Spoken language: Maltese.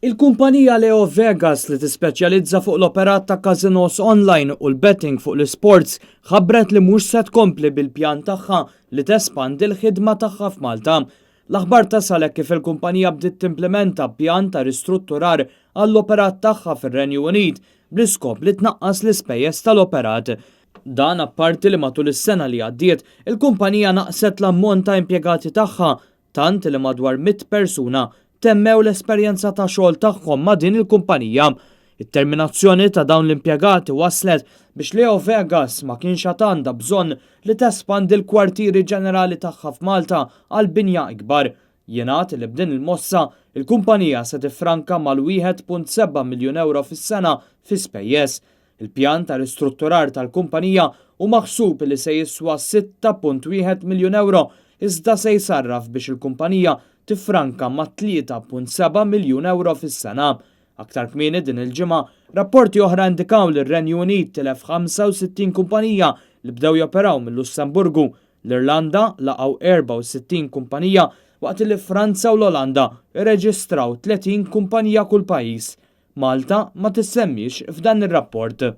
Il-kumpanija Leo Vegas li tispeċjalizza fuq l-operat ta' kazinos online u l-betting fuq l-sports ħabbret li mhux se tkompli bil-pjan tagħha li tespandi l-ħidma tagħha f'Malta. L-aħbar tasalek kif il-kumpanija bdiet timplementa pjan ta' ristrutturar għall-operat tagħha fir-Renju Unit bl-iskop li tnaqqas l-ispejjeż tal-operat. Dan apparti li matul is-sena li għaddiet il-kumpanija naqset l-ammont ta' impjegati tagħha tant li madwar 100 persuna temmew l-esperjenza ta' xogħol tagħhom ma' din il-kumpanija. It-terminazzjoni ta' dawn l-impjegati waslet biex Leo Vegas ma kienx għandha bżonn li tespandi l-kwartieri ġenerali tagħha f'Malta għal binja ikbar. Jingħad li b'din il-mossa il-kumpanija se tifranka mal-1.7 miljun euro fis-sena fi spejjeż. Il-pjan ta' ristrutturar tal-kumpanija u maħsub li se jiswa 6.1 miljun euro iżda se jsarraf biex il-kumpanija tifranka ma' 3.7 miljun euro fis-sena. Aktar kmieni din il-ġimgħa, rapporti oħra indikaw li r-Renju Unit tilef 65 kumpanija li bdew joperaw mill-Lussemburgu. L-Irlanda laqgħu 64 kumpanija waqt li Franza u l-Olanda irreġistraw 30 kumpanija kull pajjiż. Malta ma tissemmix f'dan ir-rapport.